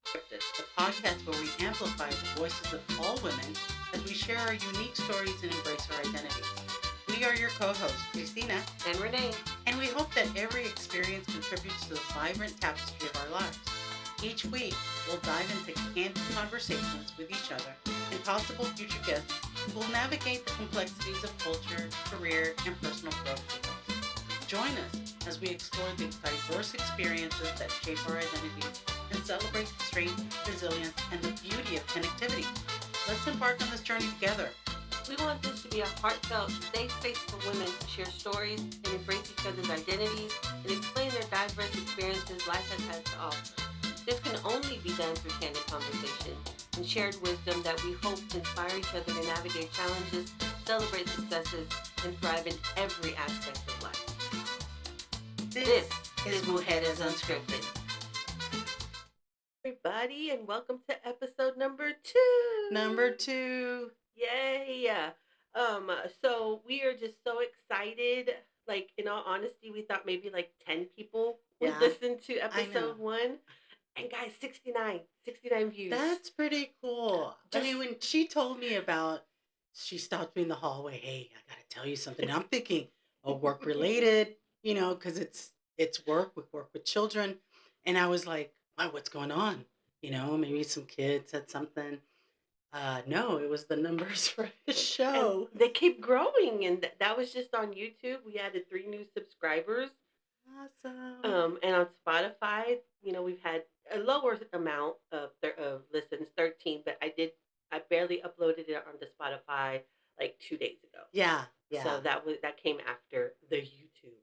Unscripted, the podcast where we amplify the voices of all women as we share our unique stories and embrace our identities. We are your co-hosts, Christina and Renee. and we hope that every experience contributes to the vibrant tapestry of our lives. Each week, we'll dive into candid conversations with each other and possible future guests who will navigate the complexities of culture, career, and personal growth with us. Join us as we explore the diverse experiences that shape our identities and celebrate the strength, resilience, and the beauty of connectivity. Let's embark on this journey together. We want this to be a heartfelt, safe space for women to share stories and embrace each other's identities and explain their diverse experiences life has to offer. This can only be done through candid conversation and shared wisdom that we hope inspire each other to navigate challenges, celebrate successes, and thrive in every aspect of life. This is Mujeres Unscripted. Everybody, and welcome to episode number 2. Number 2. Yay! So we are just so excited. Like, in all honesty, we thought maybe like 10 people would listen to episode 1. And guys, 69 views. That's pretty cool. I mean, when she told me about, she stopped me in the hallway. Hey, I gotta tell you something. I'm thinking, work related, because it's work. We work with children, and I was like, wow, what's going on? Maybe some kids said something. No, it was the numbers for the show. And they keep growing, and that was just on YouTube. We added 3 new subscribers. Awesome. And on Spotify, we've had a lower amount of listens, 13, but I barely uploaded it onto Spotify like 2 days ago. Yeah. So that came after the YouTube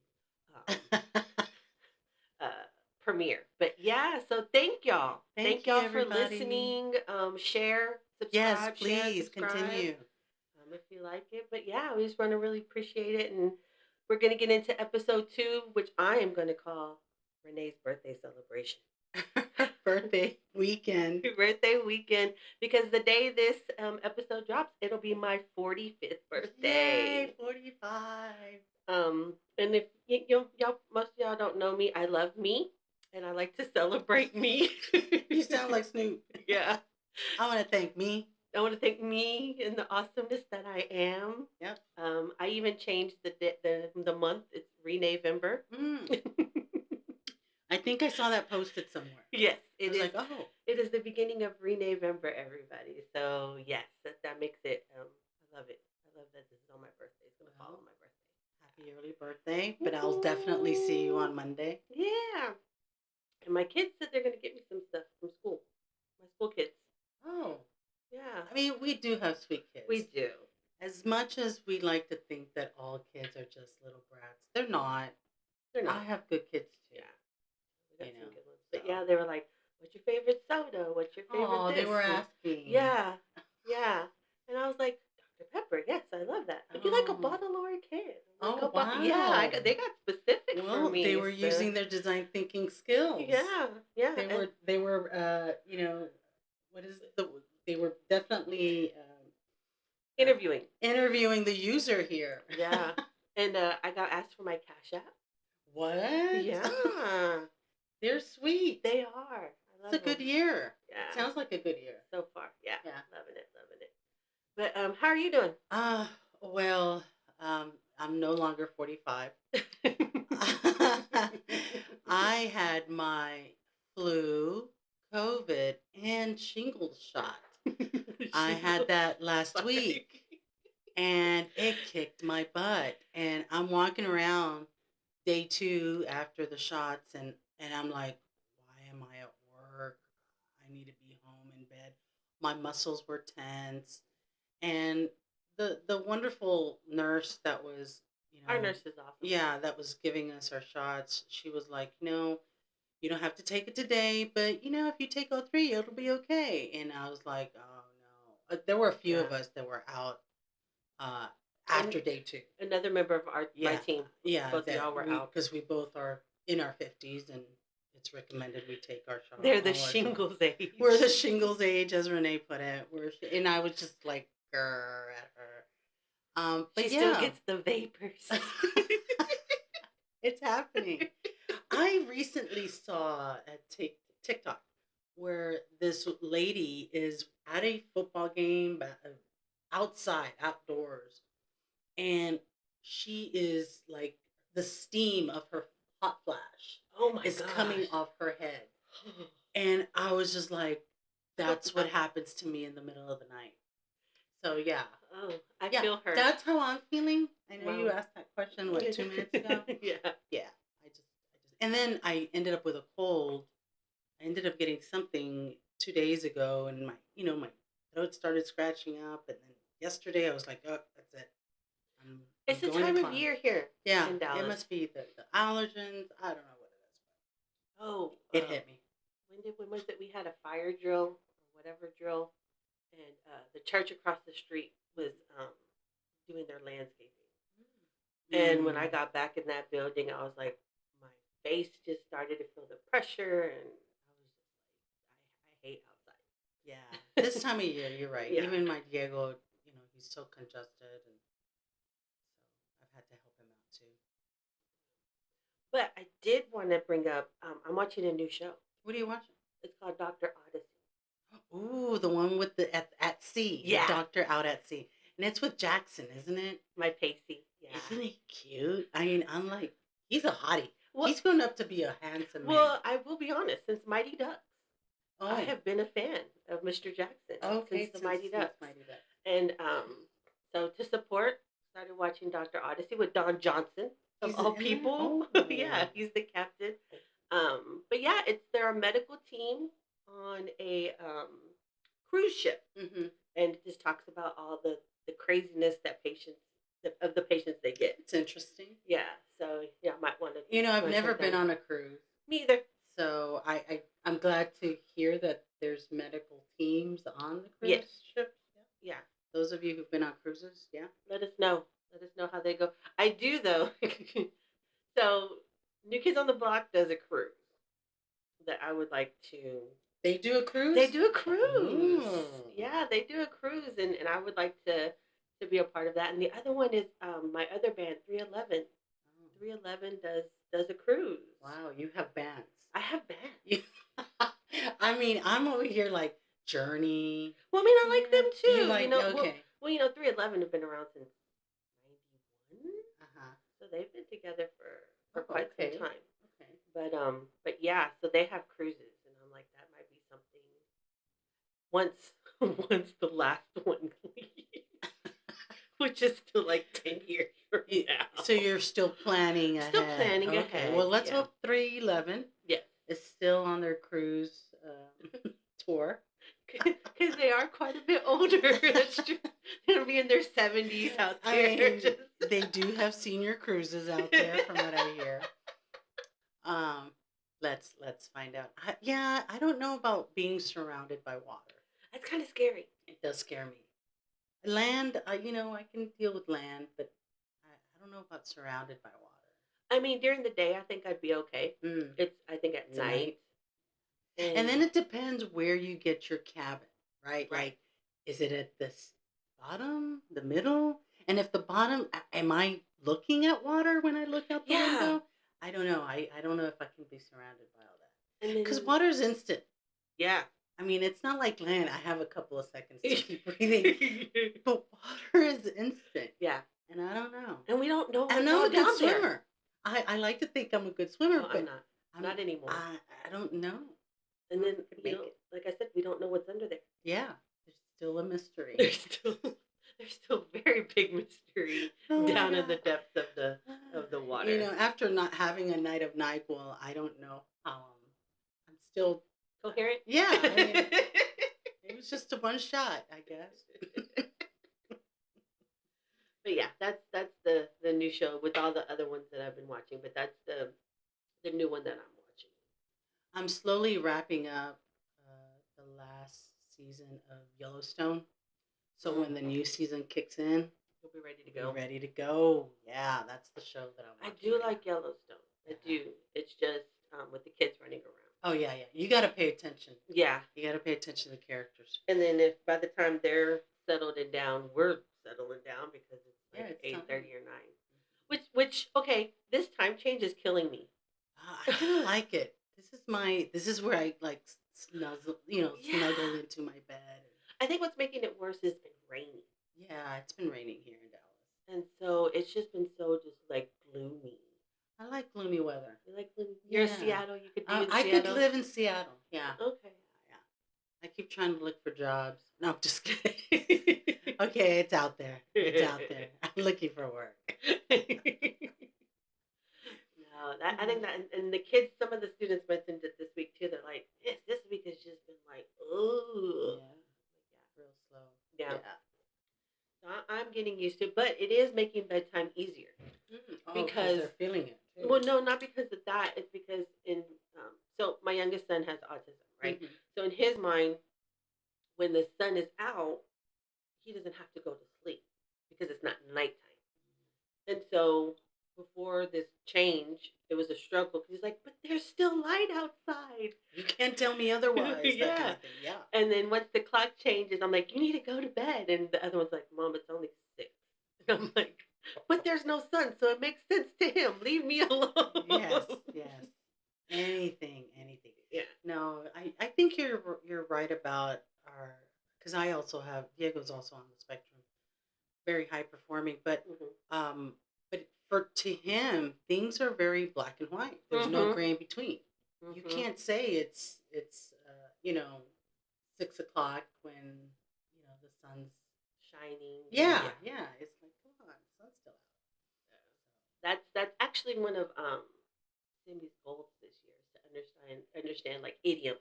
premiere. But yeah, so thank y'all. Thank y'all for listening. Share, subscribe. Yes, please continue. If you like it. But yeah, we just want to really appreciate it. And we're going to get into episode 2, which I am going to call Renee's birthday celebration. Birthday weekend. Because the day this episode drops, it'll be my 45th birthday. Yay, 45. And if y'all, most of y'all don't know me, I love me, and I like to celebrate me. You sound like Snoop. Yeah. I want to thank me. I want to thank me and the awesomeness that I am. Yep. I even changed the month. It's Renee-vember. I think I saw that posted somewhere. Yes, it is. Like, oh. It is the beginning of Renee-vember, everybody. So yes, that makes it. I love it. I love that this is on my birthday. It's gonna fall on my birthday. Happy early birthday! But I'll definitely see you on Monday. Yeah. And my kids said they're gonna get me some stuff from school. My school kids. Oh. Yeah. I mean, we do have sweet kids. We do. As much as we like to think that all kids are just little brats, they're not. I have good kids too. Yeah. We got some good ones. But yeah, they were like, "What's your favorite soda? What's your favorite?" Oh, this? They were asking. Yeah. And I was like, Dr. Pepper. Yes, I love that. Would you like a bottle or a can? Oh, wow. Yeah, they got specific for me. They were using their design thinking skills. Yeah. They were. They were definitely interviewing the user here. Yeah. And I got asked for my Cash App. What? Yeah. They're sweet. They are. It's a good year. Yeah. It sounds like a good year. So far. Yeah. Loving it. But how are you doing? Well, I'm no longer 45. I had my flu, COVID, and shingles shot. I had that last week, and it kicked my butt. And I'm walking around day 2 after the shots, and I'm like, why am I at work? I need to be home in bed. My muscles were tense. And the wonderful nurse that was, our nurse is awesome. Yeah, that was giving us our shots. She was like, you don't have to take it today, but if you take all 3, it'll be okay. And I was like, oh no. There were a few of us that were out after day 2. Another member of my team. Yeah, both of y'all were out because we both are in our 50s, and it's recommended we take our shot. They're the shingles age. We're the shingles age, as Renee put it. And I was just like, grr at her. But she still gets the vapors. It's happening. I recently saw a TikTok where this lady is at a football game, outside, outdoors, and she is like the steam of her hot flash Oh my is gosh. coming off her head. And I was just like, that's what happens to me in the middle of the night. So yeah. Oh, I feel her. That's how I'm feeling. I know Wow. you asked that question 2 minutes ago. Yeah. And then I ended up with a cold. I ended up getting something 2 days ago, and my throat started scratching up. And then yesterday I was like, oh, that's it. It's the time of year here. Yeah, in Dallas. it must be the allergens. I don't know what it is. Oh, it hit me. When was it? We had a fire drill or whatever drill, and the church across the street was doing their landscaping. And when I got back in that building, I was like, my face just started to feel the pressure, and I was just like, I hate outside. Yeah, this time of year, you're right. Yeah. Even my Diego, he's so congested, and so I've had to help him out too. But I did want to bring up, I'm watching a new show. What are you watching? It's called Dr. Odyssey. Ooh, the one with the at sea. Yeah. Doctor out at sea. And it's with Jackson, isn't it? My Pacey. Yeah. Isn't he cute? I mean, I'm like, he's a hottie. Well, he's grown up to be a handsome man. Well, I will be honest, since Mighty Ducks, I have been a fan of Mr. Jackson since the Mighty Ducks. And so to support, started watching Dr. Odyssey with Don Johnson, of all people. Oh. Yeah, he's the captain. But yeah, they're a medical team on a cruise ship, and it just talks about all the craziness that the patients they get. It's interesting. Yeah, so yeah, I might want to. I've never been on a cruise. Me either. So I'm glad to hear that there's medical teams on the cruise ships. Yeah. Those of you who've been on cruises, yeah. Let us know. Let us know how they go. I do though. So New Kids on the Block does a cruise that I would like to. They do a cruise? They do a cruise. Ooh. Yeah, they do a cruise, and I would like to be a part of that. And the other one is my other band, 311. 311 does a cruise. Wow, you have bands. I have bands. I mean, I'm over here like Journey. Well, I mean, I like them too. Okay. Well, 311 have been around since 91. So they've been together for quite some time. Okay. But yeah, so they have cruises, and I'm like, that might be something. Once the last one leaves, which is still like 10 years from now. So you're still planning ahead. Still planning ahead. Well, let's hope 311 yes. is still on their cruise tour. Because they are quite a bit older. That's true. They'll be in their 70s out there. I mean, they do have senior cruises out there, from what I hear. Let's find out. I don't know about being surrounded by water. That's kind of scary. It does scare me. Land, I can deal with land, but I don't know about surrounded by water. I mean, during the day, I think I'd be okay. I think at night. And then it depends where you get your cabin, right? Like, is it at the bottom, the middle? And if the bottom, am I looking at water when I look out the window? I don't know. I don't know if I can be surrounded by all that. Because water's instant. Yeah. I mean, it's not like land. I have a couple of seconds to keep breathing. But water is instant. Yeah. And I don't know. And we don't know. And I'm a good swimmer. I like to think I'm a good swimmer, no, but I'm not. Not anymore. I don't know. And then, like I said, we don't know what's under there. Yeah. There's still a mystery. There's still very big mystery down in the depths of the water. After not having a night of NyQuil, I don't know how I'm still coherent. Yeah, I mean, it was just a one shot, I guess. But yeah, that's the new show with all the other ones that I've been watching. But that's the new one that I'm watching. I'm slowly wrapping up the last season of Yellowstone. So when the new season kicks in, you'll be ready to go. Ready to go. Yeah, that's the show that I'm watching. I do like Yellowstone. I do. It's just with the kids running around. Oh, yeah. You got to pay attention. Yeah. You got to pay attention to the characters. And then if by the time they're settled and down, we're settling down because it's like 8:30 or 9. Which okay, this time change is killing me. I kind of like it. This is where I like snuggle into my bed. I think what's making it worse has been raining. Yeah, it's been raining here in Dallas. And so it's just been so just like gloomy. I like gloomy weather. You like gloomy? You're in Seattle. You could be in I Seattle. could live in Seattle. Yeah. Okay. Yeah. I keep trying to look for jobs. No, I'm just kidding. Okay, it's out there. It's out there. I'm looking for work. No, I think that, and the kids, some of the students mentioned it this week too. They're like, this week has just been like, ooh. Yeah. Real slow. Yeah. So I'm getting used to it, but it is making bedtime easier. Because they're feeling it too. Well, no, not because of that. It's because so my youngest son has autism, right? Mm-hmm. So in his mind, when the sun is out, he doesn't have to go to sleep because it's not nighttime. And so before this change, it was a struggle because he's like, but there's still light outside. You can't tell me otherwise. Yeah. That kind of thing. Yeah. And then once the clock changes, I'm like, you need to go to bed. And the other one's like, Mom, it's only 6. And I'm like, but there's no sun, so it makes sense to him. Leave me alone. Yes. Anything. Yeah. No, I think you're right about because I also have Diego's also on the spectrum, very high performing, but to him things are very black and white. There's no gray in between. You can't say it's 6 o'clock when the sun's shining. Yeah. It's like, come on, the sun's still out. That's actually one of Cindy's goals this year is to understand like idioms,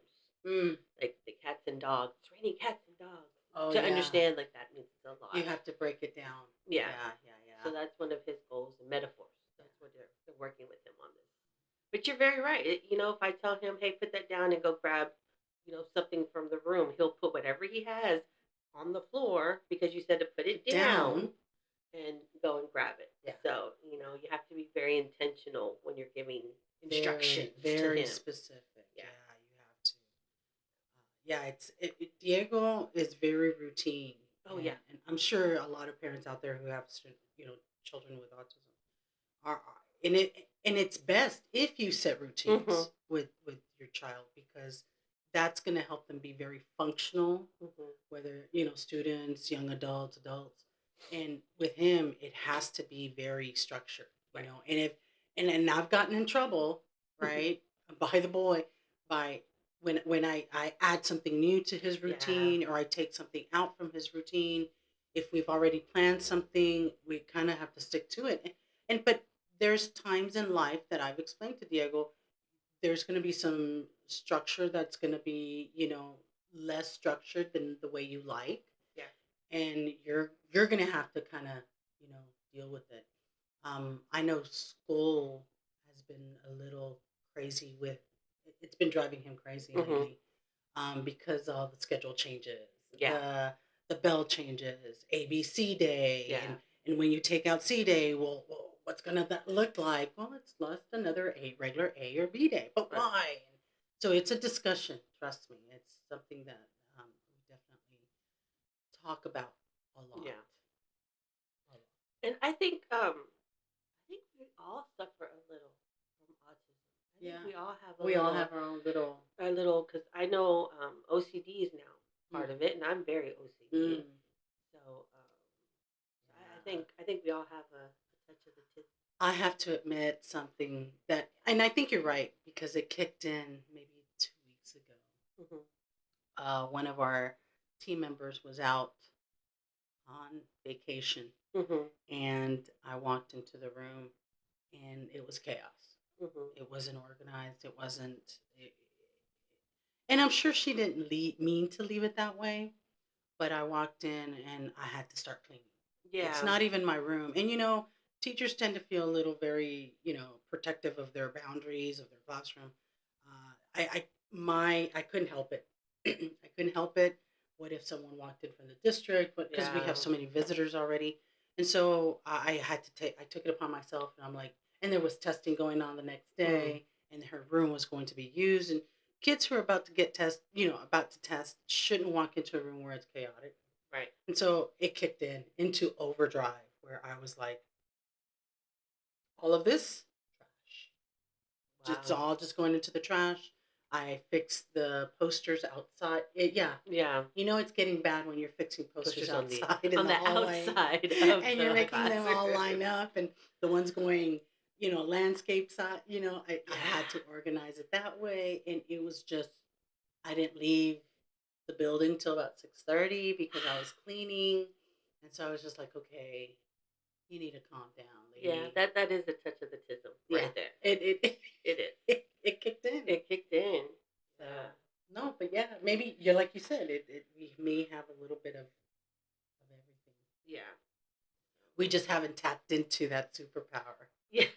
like the cats and dogs. It's raining cats and dogs. Understand like that means it's a lot. You have to break it down. Yeah. So that's one of his goals and metaphors. That's what they're working with him on this. But you're very right. If I tell him, hey, put that down and go grab, something from the room, he'll put whatever he has on the floor because you said to put it down and go and grab it. Yeah. So, you have to be very intentional when you're giving instructions very to him. Specific. Yeah, you have to. Diego is very routine. Oh, and I'm sure a lot of parents out there who have children with autism are and it's best if you set routines with your child because that's going to help them be very functional, whether students, young adults. And with him, it has to be very structured, and and I've gotten in trouble, right, by the boy, by when I add something new to his routine or I take something out from his routine. If we've already planned something, we kind of have to stick to it. But there's times in life that I've explained to Diego, there's going to be some structure that's going to be, less structured than the way you like. And you're gonna have to kind of deal with it. I know school has been a little crazy with it's been driving him crazy lately, because all the schedule changes. The bell changes. ABC day, and when you take out C day, well what's gonna that look like? Well, it's just another regular A or B day, but why? So it's a discussion. Trust me, it's something that we definitely talk about a lot. And I think we all suffer a little from autism. I think we all have our own little because I know OCD is now part of it, and I'm very OCD. So I think we all have a touch of the tip. I have to admit something and I think you're right because it kicked in maybe 2 weeks ago. One of our team members was out on vacation, and I walked into the room, and it was chaos. It wasn't organized. It wasn't, and I'm sure she didn't mean to leave it that way, but I walked in and I had to start cleaning. Yeah, it's not even my room, and teachers tend to feel a little very protective of their boundaries of their classroom. I couldn't help it. I couldn't help it. What if someone walked in from the district? Because we have so many visitors already. And so I took it upon myself, and I'm like, and there was testing going on the next day, and her room was going to be used. And kids who are about to test shouldn't walk into a room where it's chaotic. Right. And so it kicked into overdrive where I was like, all of this, trash. Wow. It's all just going into the trash. I fixed the posters outside. Yeah. You know it's getting bad when you're fixing posters Posters outside in on the the hallway, outside of and you're the making them all classroom. line up, and the ones going, landscape side. I had to Yeah. organize it that way, and it was just I didn't leave the building till about 6:30 because I was cleaning, and so I was just like, okay, you need to calm down, Yeah, lady. that is a touch of the tism Yeah, right there. it It is. it kicked in. It kicked in. So Yeah. no, but yeah, maybe you're like you said, we may have a little bit of everything. Yeah. We just haven't tapped into that superpower. Yeah.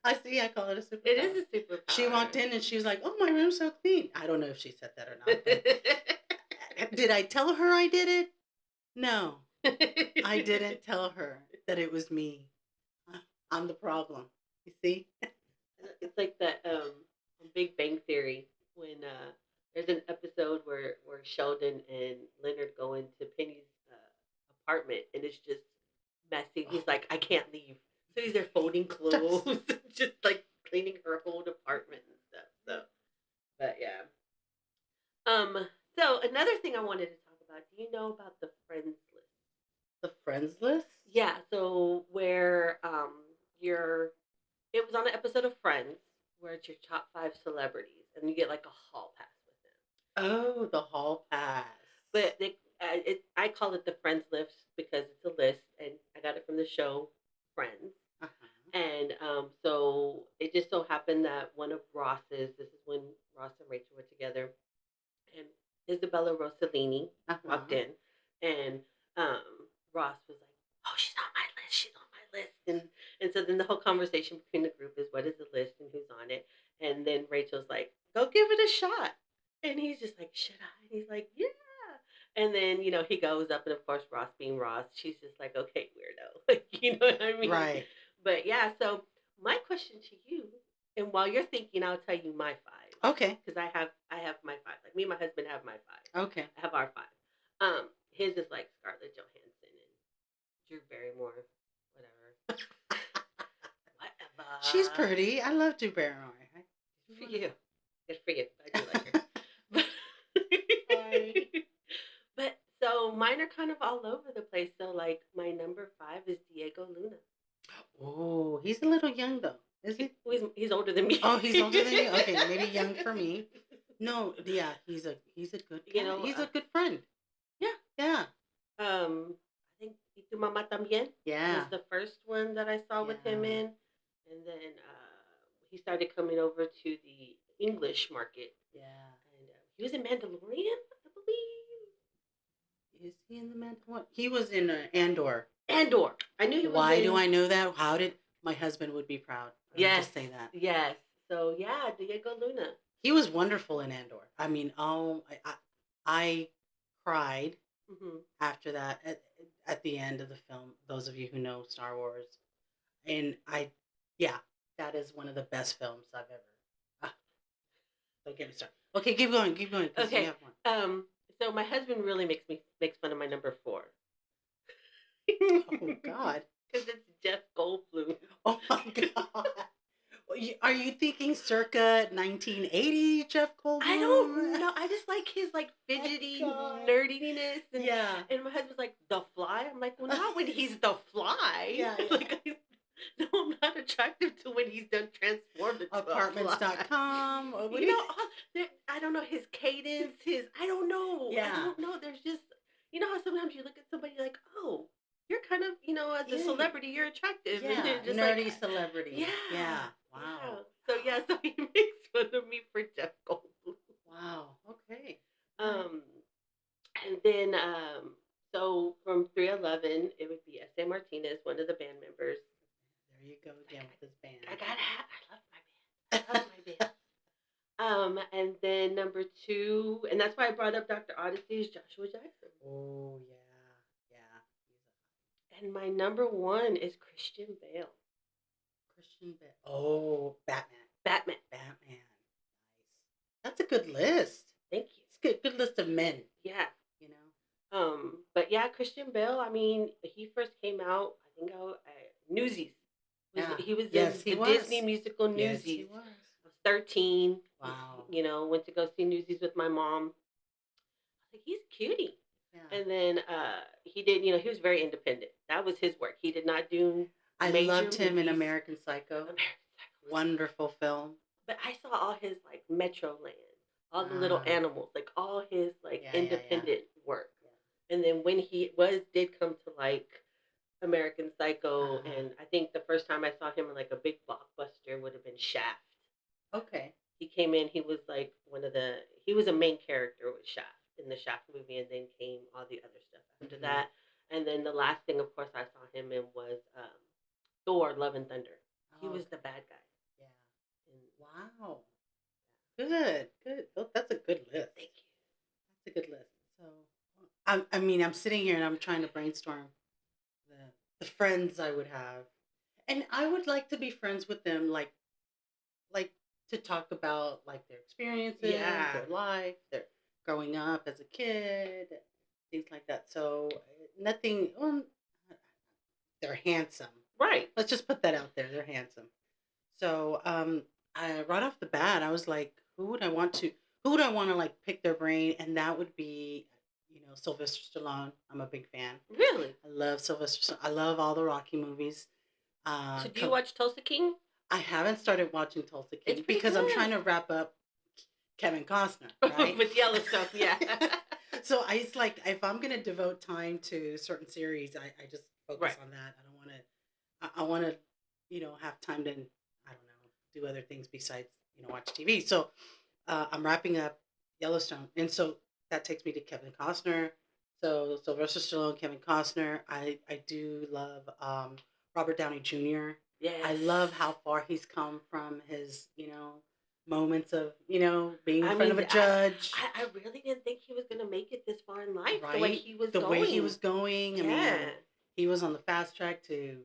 I see. I call it a superpower. It is a superpower. She walked in and she was like, "Oh, my room's so clean." I don't know if she said that or not. But did I tell her I did it? No, I didn't tell her that it was me. I'm the problem. You see? It's like that Big Bang Theory when there's an episode where Sheldon and Leonard go into Penny's apartment and it's just messy. He's like, I can't leave. So he's there folding clothes, just like cleaning her whole apartment and stuff. So, but yeah. So another thing I wanted to talk about. Do you know about the friends list? The friends list? Yeah. So where you're it was on an episode of Friends where it's your top 5 celebrities, and you get like a hall pass with them. Oh, the hall pass. But I call it the Friends list because it's a list, and I got it from the show Friends. And so it just so happened that one of Ross's, this is when Ross and Rachel were together, and Isabella Rossellini walked in, and Ross was like, "Oh, she's on my list. She's on my list." And so then the whole conversation between the group is what is the list and who's on it. And then Rachel's like, "Go give it a shot." And he's just like, "Should I?" And he's like, "Yeah." And then, he goes up, and of course, Ross being Ross, she's just like, "Okay, weirdo." Like, you know what I mean? Right. But yeah, so my question to you, and while you're thinking, I'll tell you my 5. Okay. Because I have my 5. Like me and my husband have my 5. Okay. I have our 5. His is like Scarlett Johansson and Drew Barrymore, whatever. Whatever. She's pretty. I love Drew Barrymore. Good for you. Good for you. I do like her. Sorry. But so mine are kind of all over the place. So like my number 5 is Diego Luna. Oh, he's a little young though, is he? He's older than me. Oh, he's older than you. Okay, maybe young for me. No, yeah, he's a good guy. He's a good friend. Yeah. Yeah. I think Y Tu Mamá También. Yeah. Was the first one that I saw with him in, and then he started coming over to the English market. Yeah. And he was in Mandalorian, I believe. Is he in the Mandalorian? He was in Andor. Andor. I knew he was. Why do I know that? How did my husband would be proud? Yes. Just say that. Yes. So yeah, Diego Luna. He was wonderful in Andor. I mean, I cried after that at the end of the film. Those of you who know Star Wars, and that is one of the best films I've ever. Don't get me started. Okay, keep going. Okay. You have one. So my husband really makes fun of my number 4. Oh God. Because it's Jeff Goldblum. Oh my God. Are you thinking circa 1980 Jeff Goldblum? I don't know. I just like his fidgety nerdiness. And, and my husband's like, The Fly? I'm like, well, not when he's The Fly. Yeah. No, I'm not attractive to when he's done transformed into Apartments.com. I don't know his cadence, I don't know. Yeah. I don't know. There's just, how sometimes you look at somebody like, oh, you're kind of, as a celebrity, you're attractive. Yeah, and just nerdy celebrity. Yeah. Yeah. Wow. Yeah. So he makes fun of me for Jeff Goldblum. Wow. Okay. And then, so from 311, it would be S.A. Martinez, one of the band members. There you go again with this band. I love my band. And then number 2, and that's why I brought up Dr. Odyssey, is Joshua Jackson. Oh, yeah. And my number 1 is Christian Bale. Oh, Batman. Nice. That's a good list. Thank you. It's a good list of men. Yeah. But yeah, Christian Bale, I mean, he first came out, I think, Newsies. He was in the Disney musical Newsies. Yes, he was. I was 13. Wow. You know, went to go see Newsies with my mom. I was like, he's cutie. Yeah. And then he did, you know, he was very independent. That was his work. He did not do I major loved him in movies. American Psycho. American Psycho. Wonderful film. But I saw all his like Metroland, all the little animals, like all his like independent work. Yeah. And then when he did come to like American Psycho, and I think the first time I saw him in like a big blockbuster would have been Shaft. Okay. He came in, he was like he was a main character with Shaft in the Shaft movie, and then came all the other stuff after that. And then the last thing, of course, I saw him in was Thor: Love and Thunder. He was the bad guy. Yeah. Wow. Good. That's a good list. Thank you. That's a good list. So, I'm sitting here and I'm trying to brainstorm the friends I would have, and I would like to be friends with them, like to talk about like their experiences, their life, their growing up as a kid, things like that. So nothing. They're handsome, right? Let's just put that out there. They're handsome. So right off the bat, I was like, who would I want to like pick their brain, and that would be, Sylvester Stallone. I'm a big fan. Really, I love Sylvester. I love all the Rocky movies. So do you watch Tulsa King? I haven't started watching Tulsa King because I'm trying to wrap up Kevin Costner, right? With Yellowstone, yeah. So it's like, if I'm going to devote time to certain series, I just focus on that. I don't want to. I want to, have time to, I don't know, do other things besides, watch TV. So I'm wrapping up Yellowstone, and so that takes me to Kevin Costner. So Sylvester Stallone, Kevin Costner. I do love Robert Downey Jr. Yes. I love how far he's come from his, moments of, being in front of a judge. I really didn't think he was going to make it this far in life. Right? The way he was going. Yeah. He was on the fast track to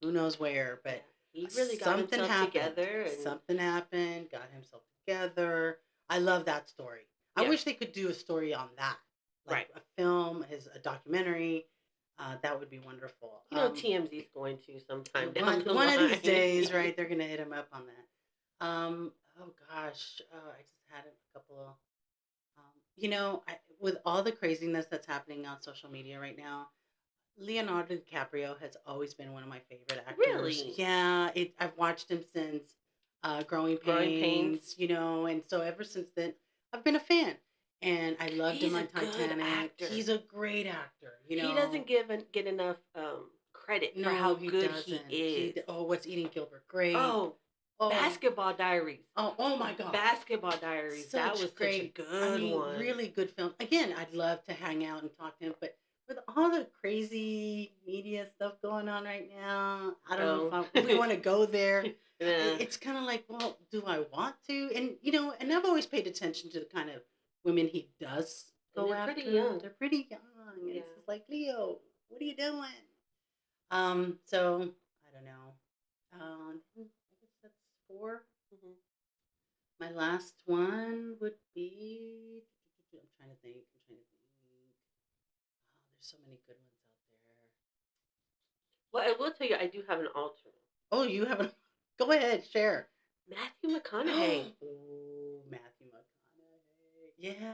who knows where, but he really got himself together. Something happened, got himself together. I love that story. I wish they could do a story on that. Like a film, a documentary. That would be wonderful. TMZ is going to sometime down the line. One of these days, right? They're going to hit him up on that. Oh gosh, I just had a couple of, with all the craziness that's happening on social media right now, Leonardo DiCaprio has always been one of my favorite actors. Really? Yeah, I've watched him since Growing Pains, and so ever since then, I've been a fan. And I loved him on Titanic. He's a great actor. He doesn't get enough credit for how good he is. What's Eating Gilbert Grape? Oh, Basketball Diaries. Oh my God. Basketball Diaries. That was great. Such a good one. Really good film. Again, I'd love to hang out and talk to him, but with all the crazy media stuff going on right now, I don't know if we want to go there. It's kind of like, well, do I want to? And, and I've always paid attention to the kind of women he does go after. Pretty young. They're pretty young. Yeah. It's just like, Leo, what are you doing? So I don't know. I guess that's 4. Mm-hmm. My last one would be. I'm trying to think. Oh, there's so many good ones out there. Well, I will tell you, I do have an alternate. Oh, you have Go ahead, share. Matthew McConaughey. Oh, Matthew McConaughey. Yeah.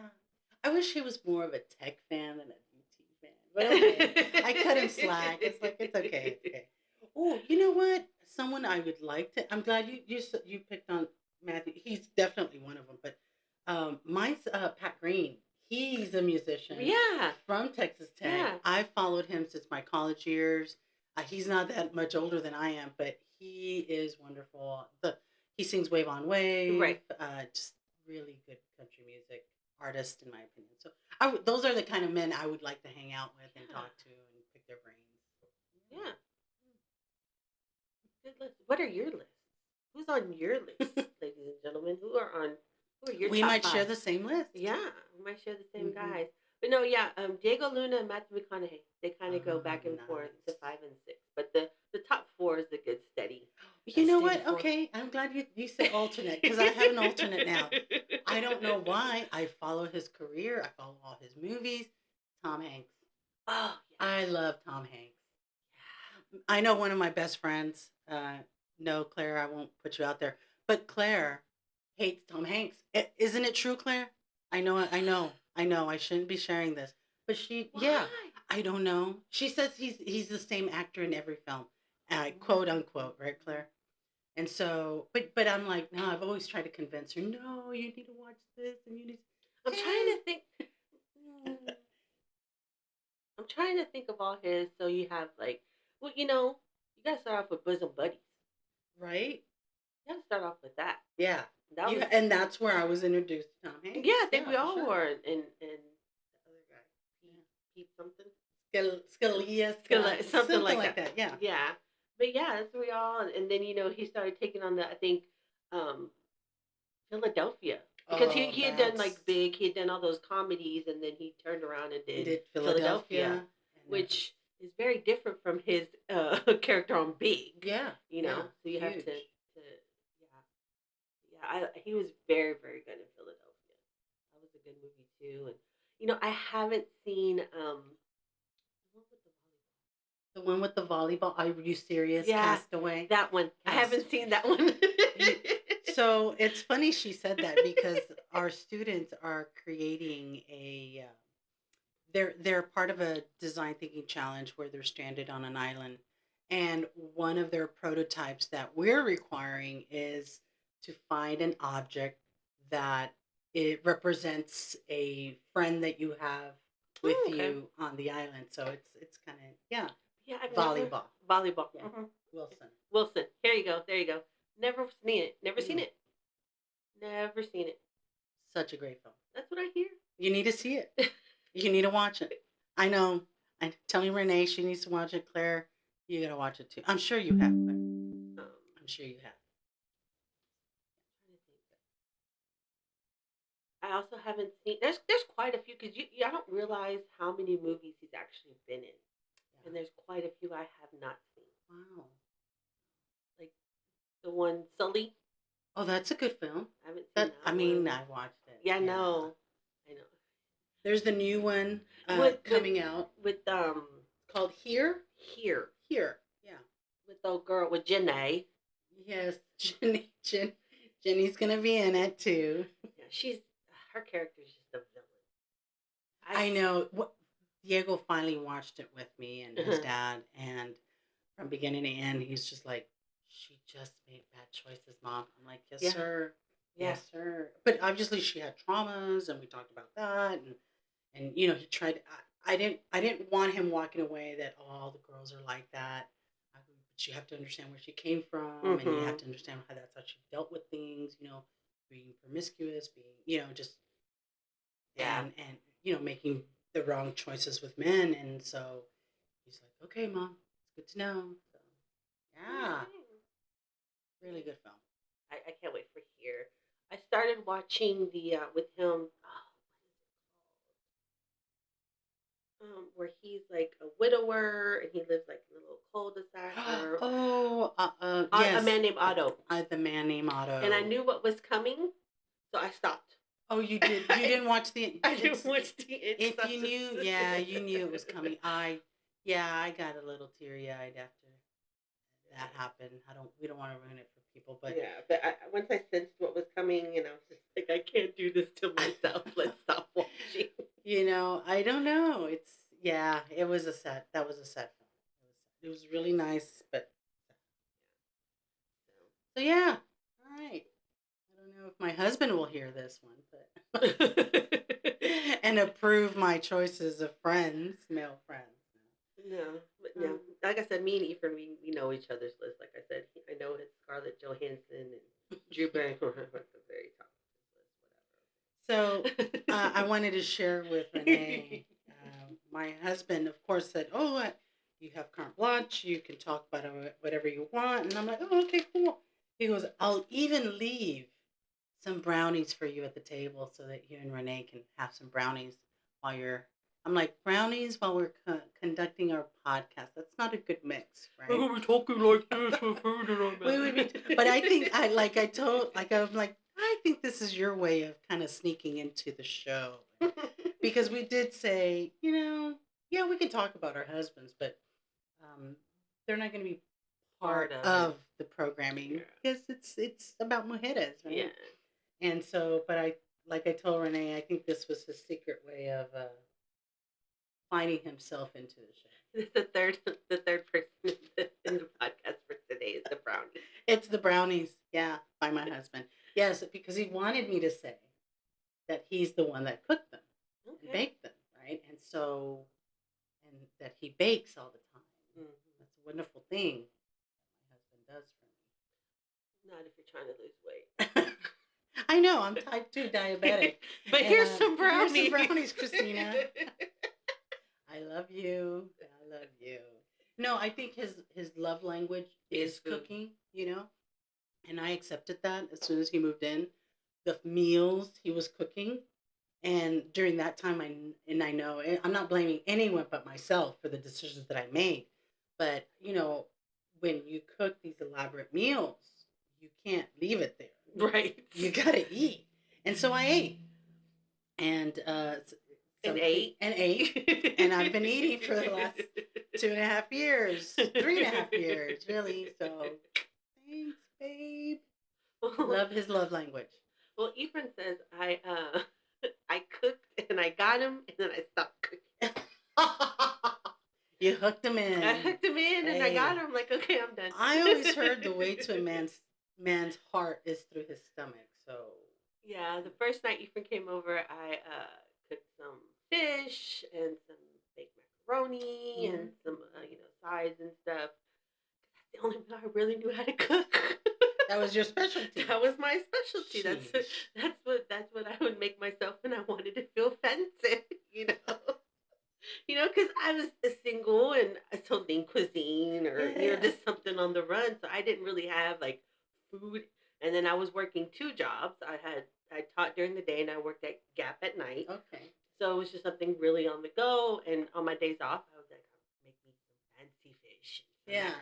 I wish he was more of a tech fan than a beauty fan. But okay. I cut him slack. It's like, it's okay. It's okay. Oh, you know what? Someone I would like to. I'm glad you picked on Matthew. He's definitely one of them. But mine's Pat Green. He's a musician. Yeah. From Texas Tech. Yeah. I followed him since my college years. He's not that much older than I am, but he is wonderful. He sings Wave on Wave. Right. Just really good country music artist, in my opinion. So those are the kind of men I would like to hang out with and talk to and pick their brains. Yeah. Good list. What are your lists? Who's on your list, ladies and gentlemen? Who are your We top might 5? share the same list. Yeah, we might share the same guys. But no, yeah, Diego Luna and Matthew McConaughey, they kind of go back and forth to 5 and 6. But the top 4 is the good steady. You know what? Okay, I'm glad you said alternate, because I have an alternate now. I don't know why. I follow his career. I follow all his movies. Tom Hanks. Oh, yeah. I love Tom Hanks. I know one of my best friends. No, Claire, I won't put you out there. But Claire hates Tom Hanks. Isn't it true, Claire? I know. I shouldn't be sharing this, but yeah, Why? I don't know. She says he's the same actor in every film, quote unquote, right, Claire? And so, but I'm like, no. I've always tried to convince her. No, you need to watch this, and you need. I'm trying to think. I'm trying to think of all his. So you have like, well, you gotta start off with Bosom Buddies. Right? You gotta start off with that. Yeah. That was, And that's where I was introduced to Tom Hanks. yeah, I think we all were. And the other guy, Pete something. Scalia, something like that. Yeah. Yeah. But yeah, that's where we all. And then he started taking on I think, um, Philadelphia. Because he had done like Big, he had done all those comedies, and then he turned around and did Philadelphia, which is very different from his character on Big. Yeah. So you have to he was very, very good in Philadelphia. That was a good movie too. And I haven't seen the one with the volleyball. Are you serious? Yeah, Castaway. That one. I haven't seen that one. So it's funny she said that because our students are creating a. They're part of a design thinking challenge where they're stranded on an island, and one of their prototypes that we're requiring is to find an object that it represents a friend that you have with you on the island. So it's kind of volleyball. Volleyball. Yeah. Mm-hmm. Wilson. Here you go. There you go. Never seen it. Never seen it. Never seen it. Such a great film. That's what I hear. You need to see it. You need to watch it. I know. I'm telling Renee she needs to watch it. Claire, you gotta watch it too. I'm sure you have, Claire. I'm sure you have. I also haven't seen. There's quite a few because I don't realize how many movies he's actually been in, and there's quite a few I have not seen. Wow. Like the one Sully. Oh, that's a good film. I haven't seen that. I mean, I watched it. Yeah, I know. There's the new one coming out with called Here. Yeah. With the girl with Jenny. Yes, Jenny's gonna be in it too. Yeah, her character is just a villain. I know. Diego finally watched it with me and his dad, and from beginning to end, he's just like, she just made bad choices, Mom. I'm like, yes, sir. Yes, sir. But obviously, she had traumas, and we talked about that, and he tried. I didn't want him walking away that all the girls are like that. But you have to understand where she came from, and you have to understand that's how she dealt with things. Being promiscuous, being just and making the wrong choices with men, and so he's like, okay, Mom, it's good to know. So, yeah, really good film. I can't wait for Here. I started watching the with him. Where he's like a widower and he lives like in a little cul-de-sac. Yes. A Man Named Otto. The Man Named Otto. And I knew what was coming, so I stopped. Oh, you did. You didn't watch the. I didn't watch the. If you knew, you knew it was coming. I got a little teary-eyed after that happened. We don't want to ruin it for people, but once I sensed what was coming, I was just like, I can't do this to myself. Let's stop watching. I don't know. It was a sad. That was a sad film. It was really nice, but so yeah. All right. I don't know if my husband will hear this one, but and approve my choices of friends, male friends. No. Like I said, me and Ephraim, we know each other's list. Like I said, I know it's Scarlett Johansson and Drew Barrymore at the very top of his list, whatever. So I wanted to share with Renee. My husband, of course, said, "Oh, you have carte blanche. You can talk about whatever you want." And I'm like, "Oh, okay, cool." He goes, "I'll even leave some brownies for you at the table so that you and Renee can have some brownies while you're." I'm like, brownies while we're conducting our podcast. That's not a good mix, right? We're going to be talking like this with food in our mouth. But I think I'm like, I think this is your way of kind of sneaking into the show. Because we did say, we can talk about our husbands, but they're not going to be part of the programming because it's about mujeres, right? Yeah. And so, but like I told Renee, I think this was his secret way of finding himself into the show. The third person in the podcast for today is the brownie. It's the brownies, yeah, by my husband. Yes, because he wanted me to say that he's the one that cooked them and baked them, right? And so, and that he bakes all the time. Mm-hmm. That's a wonderful thing that my husband does for me. Not if you're trying to lose weight. I know, I'm type 2 diabetic. But here's some brownies. Here's some brownies, Christina. I love you. I love you. No, I think his love language is cooking, you know? And I accepted that as soon as he moved in. The meals he was cooking. And during that time, I know, I'm not blaming anyone but myself for the decisions that I made. But, you know, when you cook these elaborate meals, you can't leave it there. Right. You got to eat. And so I ate. And ate. And I've been eating for the last 2.5 years, 3.5 years, really. So thanks, babe. Love his love language. Well, Ephraim says I cooked and I got him and then I stopped cooking. You hooked him in. I hooked him in and I got him. I'm like, okay, I'm done. I always heard the way to a man's heart is through his stomach. So yeah, the first night Ephraim came over, I cooked some fish and some baked macaroni and some sides and stuff. That's the only meal I really knew how to cook. That was your specialty. That was my specialty. Jeez. That's what I would make myself when I wanted to feel fancy, because I was single and so lean cuisine or just something on the run, so I didn't really have like food. And then I was working 2 jobs. I taught during the day and I worked at Gap at night. Okay. So it was just something really on the go. And on my days off, I was like, make me some fancy fish. Yeah.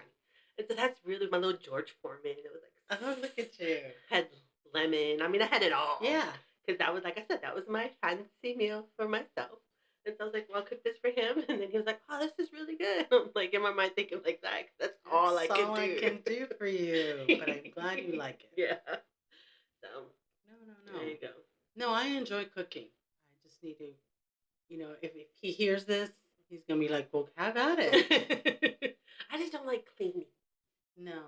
And so that's really my little George Foreman. It was like, oh, look at you. Had lemon. I mean, I had it all. Yeah. Because that was, like I said, that was my fancy meal for myself. And so I was like, well, I'll cook this for him. And then he was like, oh, this is really good. I'm like, in my mind thinking like that. That's all I can do for you. But I'm glad you like it. Yeah. So. No. There you go. No, I enjoy cooking. I just need to, if he hears this, he's going to be like, well, have at it. I just don't like cleaning. No.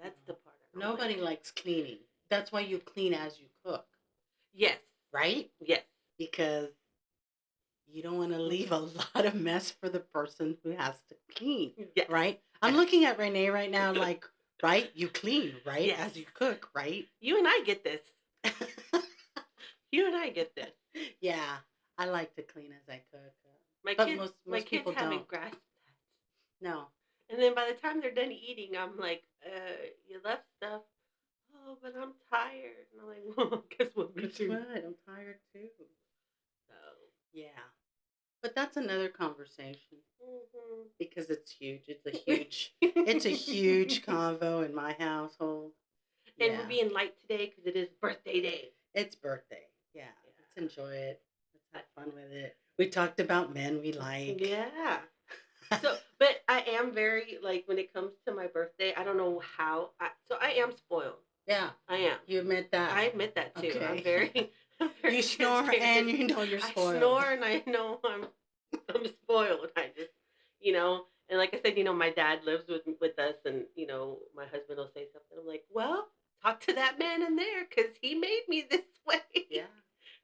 That's the part. Nobody likes cleaning. That's why you clean as you cook. Yes. Right? Yes. Because you don't want to leave a lot of mess for the person who has to clean. Yes. Right? I'm looking at Renee right now like, right? You clean, right? Yes. As you cook, right? You and I get this. You and I get this. Yeah. I like to clean as I cook. My kids haven't grasped that. No. And then by the time they're done eating, I'm like, you left stuff. Oh, but I'm tired. And I'm like, well, guess what? Me too. I'm tired too. So, yeah. But that's another conversation. Mm-hmm. Because it's huge. It's a huge convo in my household. And we're being light today because it is birthday day. It's birthday. Yeah. Let's enjoy it. Let's have fun with it. We talked about men we like. Yeah. So, but I am very, like, when it comes to my birthday, I don't know how. I am spoiled. Yeah. I am. You admit that? I admit that, too. Okay. I'm very you snore and you know you're spoiled. I snore and I know I'm spoiled. I just, and like I said, my dad lives with us and, my husband will say something. I'm like, well, talk to that man in there because he made me this way. Yeah.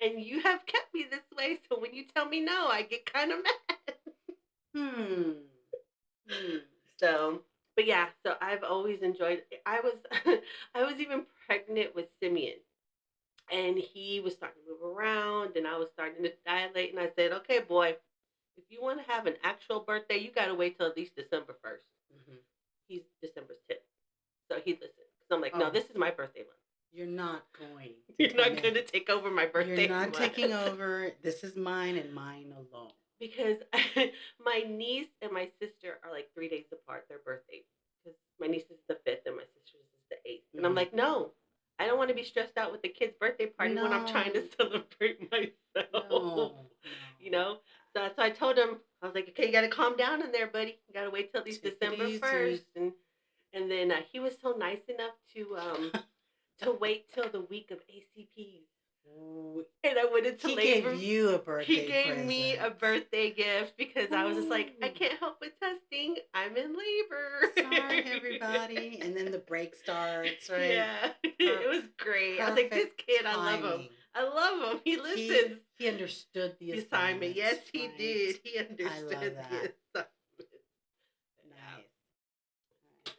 And you have kept me this way. So when you tell me no, I get kind of mad. So, but yeah, so I've always enjoyed it. I was even pregnant with Simeon and he was starting to move around and I was starting to dilate and I said, okay, boy, if you want to have an actual birthday, you got to wait till at least December 1st. Mm-hmm. He's December 10th. So he listened. So I'm like, no, this is my birthday month. You're not going. You're not going to take over my birthday You're not taking over. This is mine and mine alone. Because my niece and my sister are like 3 days apart, their birthdays. Because my niece is the 5th and my sister's is the 8th. And I'm like, no, I don't want to be stressed out with the kid's birthday party when I'm trying to celebrate myself. No. So I told him, I was like, okay, you got to calm down in there, buddy. You got to wait till at least December 1st. And then he was so nice enough to wait till the week of ACPs. And I went into He labor. gave you a birthday He gave me a present. birthday gift because I was just like, I Ooh. can't help with testing. I'm in labor. Sorry, everybody. And then the break starts, right? Yeah, it was great. I was like, this Perfect kid, I love him. timing. I love him. He listens. He understood the The assignment. Yes, he right? did. He I understood love the that. assignment. Nice.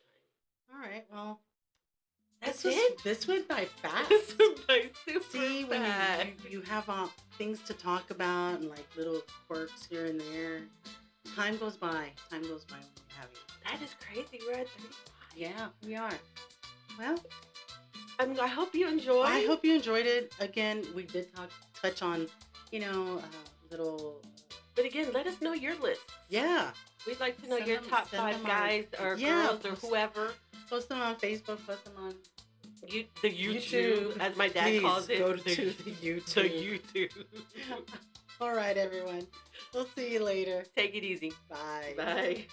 All right. Well, That's it. This went by fast. This went by super See, when fast. you have things to talk about and like little quirks here and there, time goes by. Time goes by when you're having it. That is crazy. We're at 35. Yeah, we are. Well, I hope you enjoyed. I hope you enjoyed it. Again, we did touch on, little. But again, let us know your list. Yeah. We'd like to know Send your them- top send 5 them on- guys or Yeah, girls or whoever. Post them on Facebook. Post them on The YouTube, as my dad Please calls it. go to the YouTube. The YouTube. All right, everyone. We'll see you later. Take it easy. Bye. Bye.